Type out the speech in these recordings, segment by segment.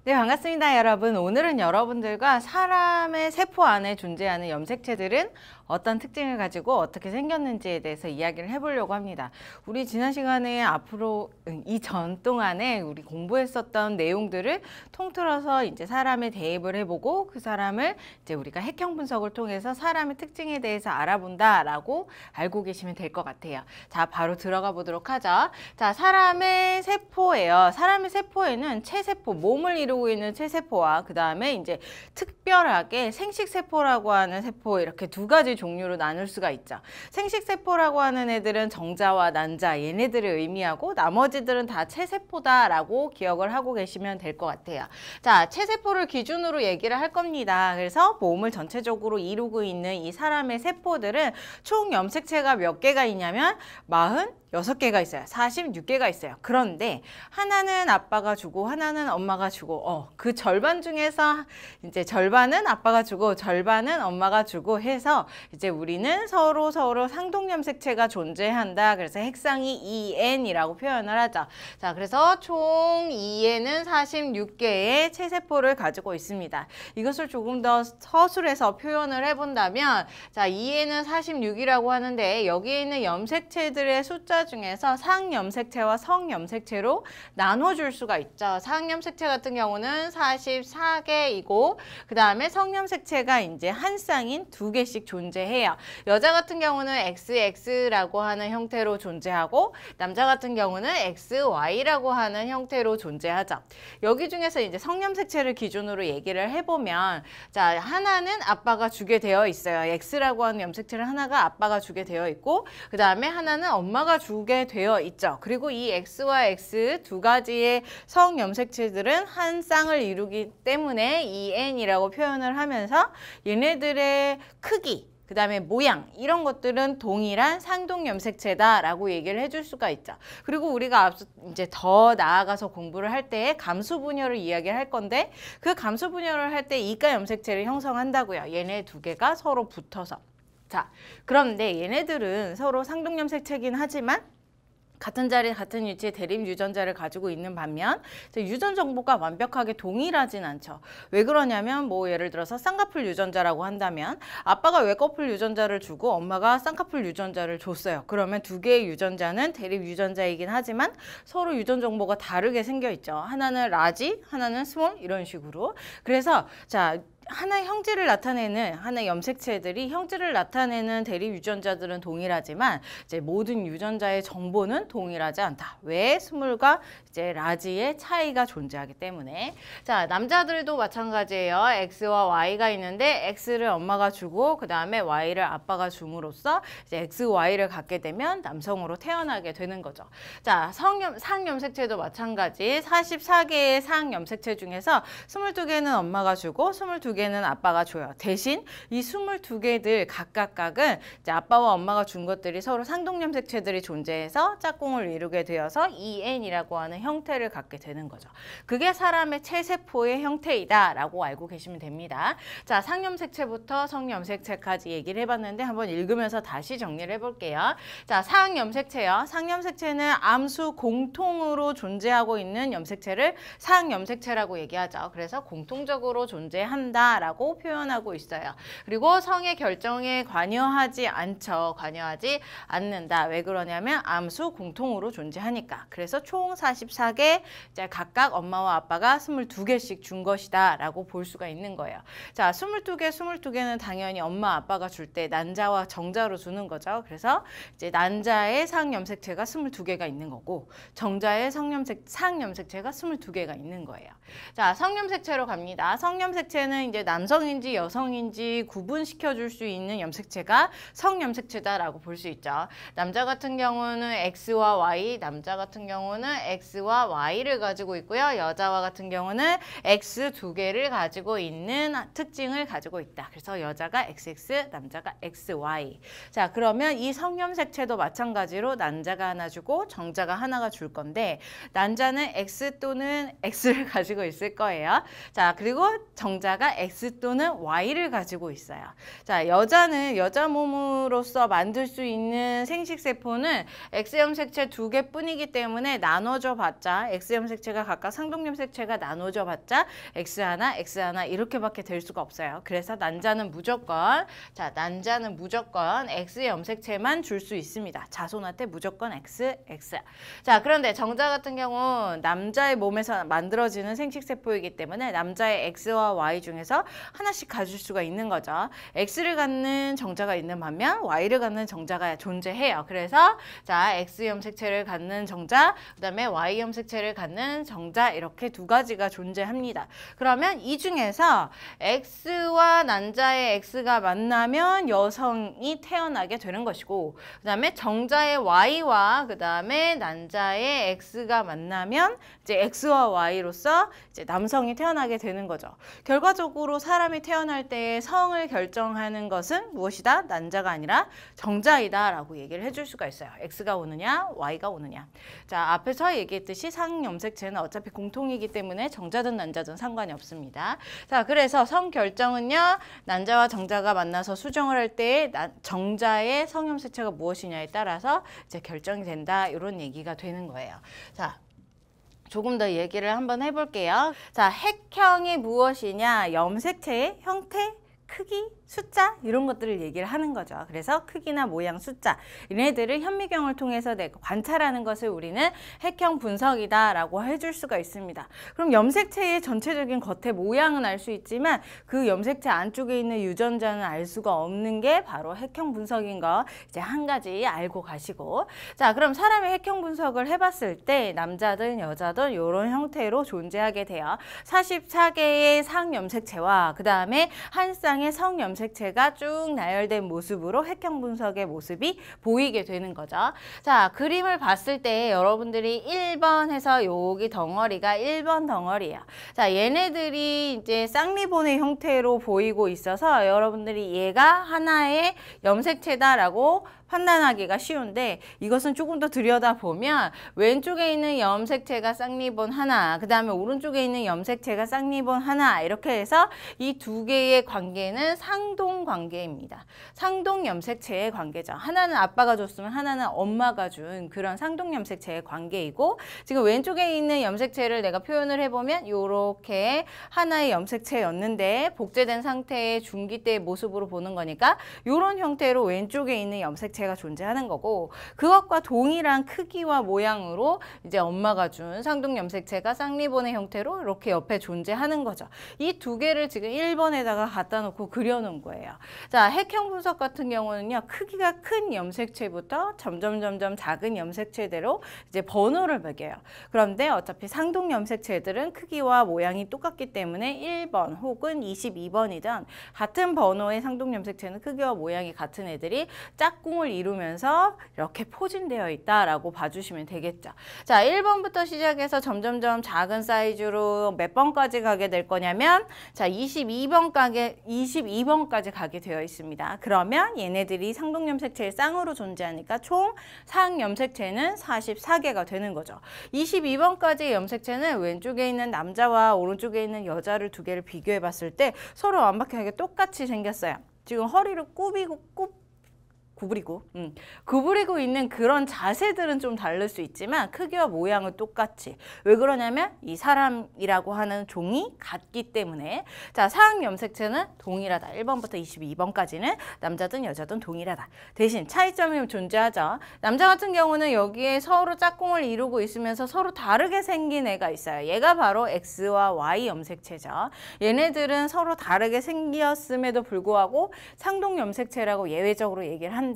네, 반갑습니다, 여러분. 오늘은 여러분들과 사람의 세포 안에 존재하는 염색체들은 어떤 특징을 가지고 어떻게 생겼는지에 대해서 이야기를 해보려고 합니다. 우리 지난 시간에 앞으로 이전 동안에 우리 공부했었던 내용들을 통틀어서 이제 사람에 대입을 해보고 그 사람을 이제 우리가 핵형 분석을 통해서 사람의 특징에 대해서 알아본다라고 알고 계시면 될 것 같아요. 자, 바로 들어가 보도록 하죠. 자, 사람의 세포예요. 사람의 세포에는 체세포, 몸을 이루고 있는 체세포와 그 다음에 이제 특별하게 생식세포라고 하는 세포, 이렇게 두 가지 종류로 나눌 수가 있죠. 생식세포라고 하는 애들은 정자와 난자, 얘네들을 의미하고 나머지들은 다 체세포다라고 기억을 하고 계시면 될 것 같아요. 자, 체세포를 기준으로 얘기를 할 겁니다. 그래서 몸을 전체적으로 이루고 있는 이 사람의 세포들은 총 염색체가 몇 개가 있냐면 46개가 있어요. 46개가 있어요. 그런데 하나는 아빠가 주고 하나는 엄마가 주고 그 절반 중에서 이제 절반은 아빠가 주고 절반은 엄마가 주고 해서 이제 우리는 서로 상동 염색체가 존재한다. 그래서 핵상이 EN이라고 표현을 하죠. 자, 그래서 총 EN은 46개의 체세포를 가지고 있습니다. 이것을 조금 더 서술해서 표현을 해본다면, 자, EN은 46이라고 하는데 여기에 있는 염색체들의 숫자 중에서 상염색체와 성염색체로 나눠줄 수가 있죠. 상염색체 같은 경우는 44개이고 그 다음에 성염색체가 이제 한 쌍인 2개씩 존재해요. 여자 같은 경우는 XX라고 하는 형태로 존재하고 남자 같은 경우는 XY라고 하는 형태로 존재하죠. 여기 중에서 이제 성염색체를 기준으로 얘기를 해보면, 자, 하나는 아빠가 주게 되어 있어요. X라고 하는 염색체를 하나가 아빠가 주게 되어 있고 그 다음에 하나는 엄마가 주게 되어 있죠. 그리고 이 X와 X 두 가지의 성염색체들은 한 쌍을 이루기 때문에 EN이라고 표현을 하면서 얘네들의 크기, 그 다음에 모양, 이런 것들은 동일한 상동 염색체다라고 얘기를 해줄 수가 있죠. 그리고 우리가 앞서 이제 더 나아가서 공부를 할 때 감수 분열을 이야기를 할 건데, 그 감수 분열을 할 때 이가 염색체를 형성한다고요. 얘네 두 개가 서로 붙어서. 자, 그런데 얘네들은 서로 상동 염색체긴 하지만 같은 자리, 같은 위치에 대립 유전자를 가지고 있는 반면 유전 정보가 완벽하게 동일하진 않죠. 왜 그러냐면 예를 들어서 쌍꺼풀 유전자라고 한다면 아빠가 외꺼풀 유전자를 주고 엄마가 쌍꺼풀 유전자를 줬어요. 그러면 두 개의 유전자는 대립 유전자이긴 하지만 서로 유전 정보가 다르게 생겨 있죠. 하나는 라지, 하나는 스몰, 이런 식으로. 그래서 자, 하나의 형질을 나타내는 하나의 염색체들이 형질을 나타내는 대립 유전자들은 동일하지만 이제 모든 유전자의 정보는 동일하지 않다. 왜? 스몰과 이제 라지의 차이가 존재하기 때문에. 자, 남자들도 마찬가지예요. X와 Y가 있는데 X를 엄마가 주고 그 다음에 Y를 아빠가 줌으로써 이제 XY를 갖게 되면 남성으로 태어나게 되는 거죠. 자, 상염색체도 마찬가지. 44개의 상염색체 중에서 22개는 엄마가 주고 22개는 아빠가 줘요. 대신 이 22개들 각각은 이제 아빠와 엄마가 준 것들이 서로 상동염색체들이 존재해서 짝꿍을 이루게 되어서 EN이라고 하는 형태를 갖게 되는 거죠. 그게 사람의 체세포의 형태이다라고 알고 계시면 됩니다. 자, 상염색체부터 성염색체까지 얘기를 해봤는데 한번 읽으면서 다시 정리를 해볼게요. 자, 상염색체요. 상염색체는 암수 공통으로 존재하고 있는 염색체를 상염색체라고 얘기하죠. 그래서 공통적으로 존재한다 라고 표현하고 있어요. 그리고 성의 결정에 관여하지 않죠. 관여하지 않는다. 왜 그러냐면 암수 공통으로 존재하니까. 그래서 총 44개, 각각 엄마와 아빠가 22개씩 준 것이다 라고 볼 수가 있는 거예요. 자, 22개는 당연히 엄마 아빠가 줄 때 난자와 정자로 주는 거죠. 그래서 이제 난자의 상염색체가 22개가 있는 거고 정자의 상염색체가 22개가 있는 거예요. 자, 성염색체로 갑니다. 성염색체는 이제 남성인지 여성인지 구분시켜 줄 수 있는 염색체가 성염색체다라고 볼 수 있죠. 남자 같은 경우는 X와 Y, 남자 같은 경우는 X와 Y를 가지고 있고요. 여자와 같은 경우는 X 2개를 가지고 있는 특징을 가지고 있다. 그래서 여자가 XX, 남자가 XY. 자, 그러면 이 성염색체도 마찬가지로 난자가 하나 주고 정자가 하나가 줄 건데 난자는 X 또는 X를 가지고 있을 거예요. 자, 그리고 정자가 X 또는 Y를 가지고 있어요. 자, 여자는 여자 몸으로서 만들 수 있는 생식세포는 X염색체 2개뿐이기 때문에 나눠져 봤자 X염색체가 각각 상동염색체가 나눠져 봤자 X1, X1 이렇게밖에 될 수가 없어요. 그래서 난자는 무조건 X염색체만 줄 수 있습니다. 자손한테 무조건 X. 자, 그런데 정자 같은 경우 남자의 몸에서 만들어지는 생식세포이기 때문에 남자의 X와 Y 중에서 하나씩 가질 수가 있는 거죠. X를 갖는 정자가 있는 반면 Y를 갖는 정자가 존재해요. 그래서 자, X염색체를 갖는 정자, 그 다음에 Y염색체를 갖는 정자 이렇게 두 가지가 존재합니다. 그러면 이 중에서 X와 난자의 X가 만나면 여성이 태어나게 되는 것이고, 그 다음에 정자의 Y와 그 다음에 난자의 X가 만나면 이제 X와 Y로서 이제 남성이 태어나게 되는 거죠. 결과적으로 사람이 태어날 때의 성을 결정하는 것은 무엇이다? 난자가 아니라 정자이다 라고 얘기를 해줄 수가 있어요. X가 오느냐 Y가 오느냐. 자, 앞에서 얘기했듯이 상염색체는 어차피 공통이기 때문에 정자든 난자든 상관이 없습니다. 자, 그래서 성 결정은요, 난자와 정자가 만나서 수정을 할 때 정자의 성염색체가 무엇이냐에 따라서 이제 결정이 된다, 이런 얘기가 되는 거예요. 자, 조금 더 얘기를 한번 해볼게요. 자, 핵형이 무엇이냐? 염색체의 형태, 크기, 숫자 이런 것들을 얘기를 하는 거죠. 그래서 크기나 모양, 숫자 얘네들을 현미경을 통해서 내가 관찰하는 것을 우리는 핵형 분석이다라고 해줄 수가 있습니다. 그럼 염색체의 전체적인 겉의 모양은 알 수 있지만 그 염색체 안쪽에 있는 유전자는 알 수가 없는 게 바로 핵형 분석인 거 이제 한 가지 알고 가시고, 자, 그럼 사람의 핵형 분석을 해봤을 때 남자든 여자든 이런 형태로 존재하게 돼요. 44개의 상염색체와 그 다음에 한 쌍의 성염색체가 쭉 나열된 모습으로 핵형 분석의 모습이 보이게 되는 거죠. 자, 그림을 봤을 때 여러분들이 1번 해서 여기 덩어리가 1번 덩어리예요. 자, 얘네들이 이제 쌍리본의 형태로 보이고 있어서 여러분들이 얘가 하나의 염색체다라고 판단하기가 쉬운데, 이것은 조금 더 들여다보면 왼쪽에 있는 염색체가 쌍리본 하나, 그 다음에 오른쪽에 있는 염색체가 쌍리본 하나, 이렇게 해서 이 두 개의 관계는 상동 관계입니다. 상동 염색체의 관계죠. 하나는 아빠가 줬으면 하나는 엄마가 준 그런 상동 염색체의 관계이고, 지금 왼쪽에 있는 염색체를 내가 표현을 해보면 이렇게 하나의 염색체였는데 복제된 상태의 중기 때의 모습으로 보는 거니까 이런 형태로 왼쪽에 있는 염색체가 존재하는 거고, 그것과 동일한 크기와 모양으로 이제 엄마가 준 상동 염색체가 쌍리본의 형태로 이렇게 옆에 존재하는 거죠. 이 두 개를 지금 1번에다가 갖다 놓고 그려놓은 거예요. 자, 핵형 분석 같은 경우는요, 크기가 큰 염색체부터 점점 작은 염색체대로 이제 번호를 매겨요. 그런데 어차피 상동 염색체들은 크기와 모양이 똑같기 때문에 1번 혹은 22번이든 같은 번호의 상동 염색체는 크기와 모양이 같은 애들이 짝꿍을 이루면서 이렇게 포진되어 있다라고 봐주시면 되겠죠. 자, 1번부터 시작해서 점점점 작은 사이즈로 몇 번까지 가게 될 거냐면, 자, 22번까지 가게 되어 있습니다. 그러면 얘네들이 상동염색체의 쌍으로 존재하니까 총 상염색체는 44개가 되는 거죠. 22번까지의 염색체는 왼쪽에 있는 남자와 오른쪽에 있는 여자를 두 개를 비교해 봤을 때 서로 완벽하게 똑같이 생겼어요. 지금 허리를 구부리고 있는 그런 자세들은 좀 다를 수 있지만 크기와 모양은 똑같이. 왜 그러냐면 이 사람이라고 하는 종이 같기 때문에. 자, 상염색체는 동일하다. 1번부터 22번까지는 남자든 여자든 동일하다. 대신 차이점이 존재하죠. 남자 같은 경우는 여기에 서로 짝꿍을 이루고 있으면서 서로 다르게 생긴 애가 있어요. 얘가 바로 X와 Y 염색체죠. 얘네들은 서로 다르게 생겼음에도 불구하고 상동염색체라고 예외적으로 얘기를 한다.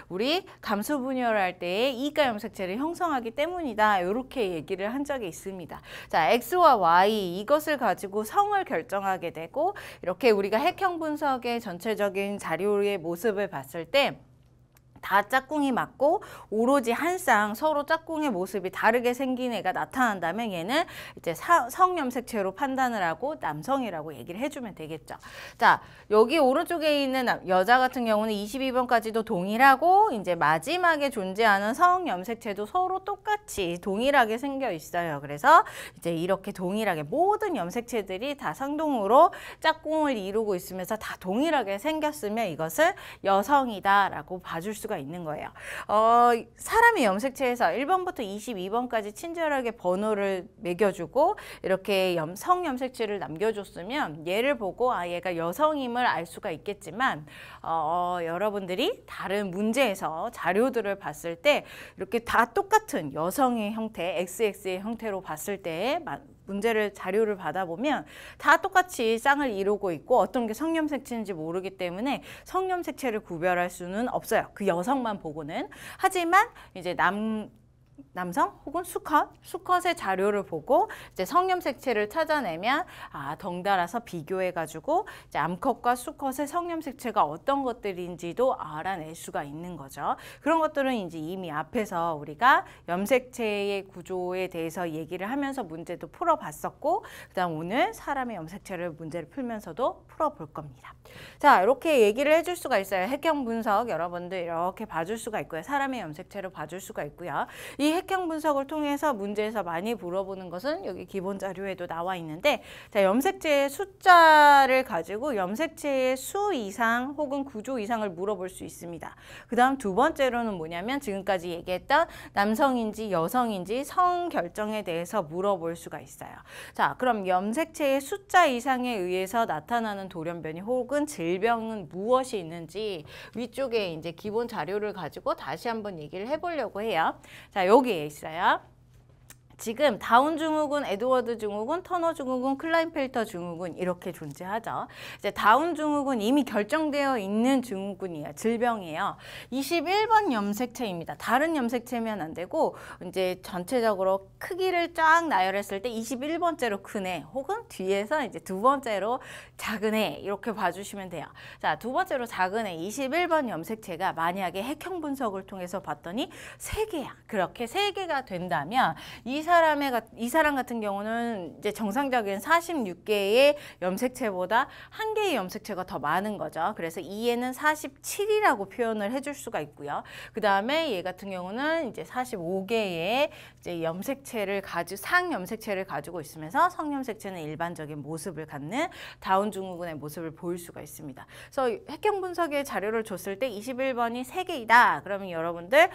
우리 감수 분열을 할 때 이가 염색체를 형성하기 때문이다. 이렇게 얘기를 한 적이 있습니다. 자, X와 Y 이것을 가지고 성을 결정하게 되고, 이렇게 우리가 핵형 분석의 전체적인 자료의 모습을 봤을 때 다 짝꿍이 맞고 오로지 한 쌍 서로 짝꿍의 모습이 다르게 생긴 애가 나타난다면 얘는 이제 성염색체로 판단을 하고 남성이라고 얘기를 해주면 되겠죠. 자, 여기 오른쪽에 있는 여자 같은 경우는 22번까지도 동일하고 이제 마지막에 존재하는 성염색체도 서로 똑같이 동일하게 생겨 있어요. 그래서 이제 이렇게 동일하게 모든 염색체들이 다 상동으로 짝꿍을 이루고 있으면서 다 동일하게 생겼으면 이것을 여성이다라고 봐줄 수가 있는 거예요. 사람의 염색체에서 1번부터 22번까지 친절하게 번호를 매겨주고 이렇게 성염색체를 남겨줬으면 얘를 보고 아 얘가 여성임을 알 수가 있겠지만 여러분들이 다른 문제에서 자료들을 봤을 때 이렇게 다 똑같은 여성의 형태, XX의 형태로 봤을 때 자료를 받아보면 다 똑같이 쌍을 이루고 있고 어떤 게 성염색체인지 모르기 때문에 성염색체를 구별할 수는 없어요. 그 여성만 보고는. 하지만 이제 남성 혹은 수컷의 자료를 보고 이제 성염색체를 찾아내면 덩달아서 비교해가지고 이제 암컷과 수컷의 성염색체가 어떤 것들인지도 알아낼 수가 있는 거죠. 그런 것들은 이제 이미 앞에서 우리가 염색체의 구조에 대해서 얘기를 하면서 문제도 풀어봤었고, 그다음 오늘 사람의 염색체를 문제를 풀면서도 풀어볼 겁니다. 자, 이렇게 얘기를 해줄 수가 있어요. 핵형 분석 여러분들 이렇게 봐줄 수가 있고요. 사람의 염색체를 봐줄 수가 있고요. 이 핵형 분석을 통해서 문제에서 많이 물어보는 것은 여기 기본 자료에도 나와 있는데, 자, 염색체의 숫자를 가지고 염색체의 수 이상 혹은 구조 이상을 물어볼 수 있습니다. 그 다음 두 번째로는 뭐냐면 지금까지 얘기했던 남성인지 여성인지 성 결정에 대해서 물어볼 수가 있어요. 자, 그럼 염색체의 숫자 이상에 의해서 나타나는 돌연변이 혹은 질병은 무엇이 있는지 위쪽에 이제 기본 자료를 가지고 다시 한번 얘기를 해보려고 해요. 자, 여기에 있어요. 지금 다운 증후군, 에드워드 증후군, 터너 증후군, 클라인펠터 증후군 이렇게 존재하죠. 이제 다운 증후군 이미 결정되어 있는 증후군이에요. 질병이에요. 21번 염색체입니다. 다른 염색체면 안 되고 이제 전체적으로 크기를 쫙 나열했을 때 21번째로 큰 애 혹은 뒤에서 이제 두 번째로 작은 애 이렇게 봐주시면 돼요. 자, 두 번째로 작은 애 21번 염색체가 만약에 핵형 분석을 통해서 봤더니 3개야. 그렇게 3개가 된다면 이 사람 같은 경우는 이제 정상적인 46개의 염색체보다 1개의 염색체가 더 많은 거죠. 그래서 이에는 47이라고 표현을 해줄 수가 있고요. 그 다음에 얘 같은 경우는 이제 45개의 이제 상염색체를 가지고 있으면서 성염색체는 일반적인 모습을 갖는 다운 증후군의 모습을 보일 수가 있습니다. 그래서 핵형 분석의 자료를 줬을 때 21번이 3개이다. 그러면 여러분들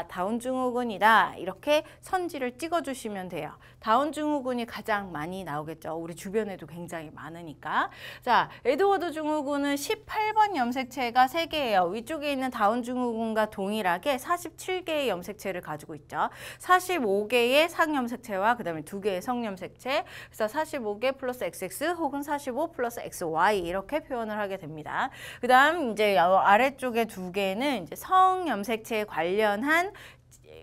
다운 증후군이다. 이렇게 선지를 찍어주시면 돼요. 다운 증후군이 가장 많이 나오겠죠. 우리 주변에도 굉장히 많으니까. 자, 에드워드 증후군은 18번 염색체가 3개예요. 위쪽에 있는 다운 증후군과 동일하게 47개의 염색체를 가지고 있죠. 45개의 상염색체와 그 다음에 2개의 성염색체. 그래서 45개 플러스 XX 혹은 45 플러스 XY 이렇게 표현을 하게 됩니다. 그 다음 이제 아래쪽에 2개는 이제 성염색체에 관련한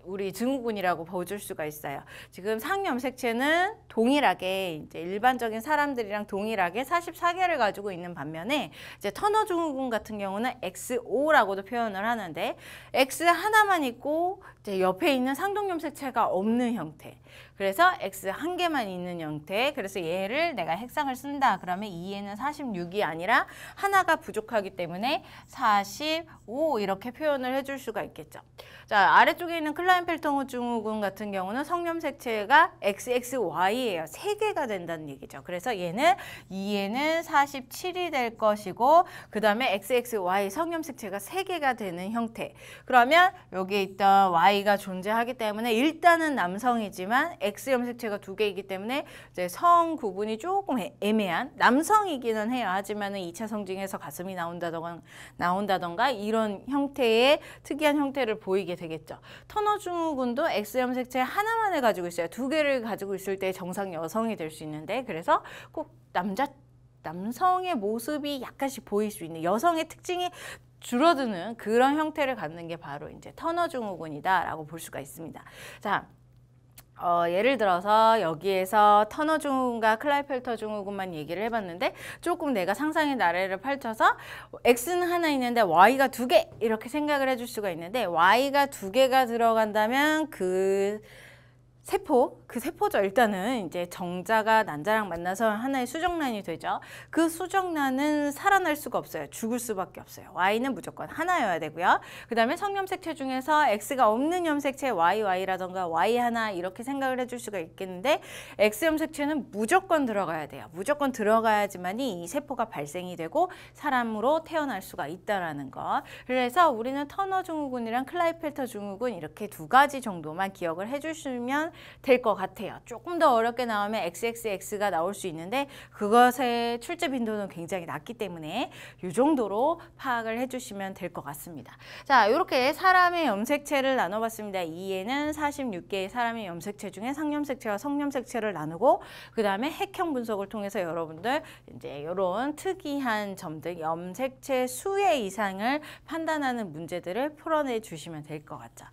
우리 증후군이라고 봐줄 수가 있어요. 지금 상염색체는 동일하게 이제 일반적인 사람들이랑 동일하게 44개를 가지고 있는 반면에 이제 터너 증후군 같은 경우는 XO라고도 표현을 하는데 X 하나만 있고 이제 옆에 있는 상동염색체가 없는 형태. 그래서 X 1개만 있는 형태. 그래서 얘를 내가 핵상을 쓴다. 그러면 2에는 46이 아니라 하나가 부족하기 때문에 45 이렇게 표현을 해줄 수가 있겠죠. 자, 아래쪽에 있는 클라인펠터 증후군 같은 경우는 성염색체가 XXY예요. 3개가 된다는 얘기죠. 그래서 얘는 2에는 47이 될 것이고 그 다음에 XXY 성염색체가 3개가 되는 형태. 그러면 여기에 있던 Y가 존재하기 때문에 일단은 남성이지만 X염색체가 2개이기 때문에 이제 성 구분이 조금 애매한 남성이기는 해요. 하지만은 2차 성징에서 가슴이 나온다던가 이런 형태의 특이한 형태를 보이게 되겠죠. 터너 증후군도 X염색체 하나만을 가지고 있어요. 2개를 가지고 있을 때 정상 여성이 될 수 있는데 그래서 꼭 남성의 모습이 약간씩 보일 수 있는 여성의 특징이 줄어드는 그런 형태를 갖는 게 바로 이제 터너 증후군이다라고 볼 수가 있습니다. 자, 예를 들어서 여기에서 터너 증후군과 클라이펠터 증후군만 얘기를 해봤는데 조금 내가 상상의 나래를 펼쳐서 X는 하나 있는데 Y가 두 개 이렇게 생각을 해줄 수가 있는데 Y가 두 개가 들어간다면 그 세포죠. 일단은 이제 정자가 난자랑 만나서 하나의 수정란이 되죠. 그 수정란은 살아날 수가 없어요. 죽을 수밖에 없어요. Y는 무조건 하나여야 되고요. 그 다음에 성염색체 중에서 X가 없는 염색체 YY라던가 Y 하나 이렇게 생각을 해줄 수가 있겠는데 X 염색체는 무조건 들어가야 돼요. 무조건 들어가야지만이 이 세포가 발생이 되고 사람으로 태어날 수가 있다라는 거. 그래서 우리는 터너 증후군이랑 클라이펠터 증후군 이렇게 두 가지 정도만 기억을 해주시면 될 것 같아요. 조금 더 어렵게 나오면 XXX가 나올 수 있는데 그것의 출제 빈도는 굉장히 낮기 때문에 이 정도로 파악을 해주시면 될 것 같습니다. 자, 이렇게 사람의 염색체를 나눠봤습니다. 이에는 46개의 사람의 염색체 중에 상염색체와 성염색체를 나누고 그 다음에 핵형 분석을 통해서 여러분들 이제 이런 특이한 점들 염색체 수의 이상을 판단하는 문제들을 풀어내 주시면 될 것 같죠.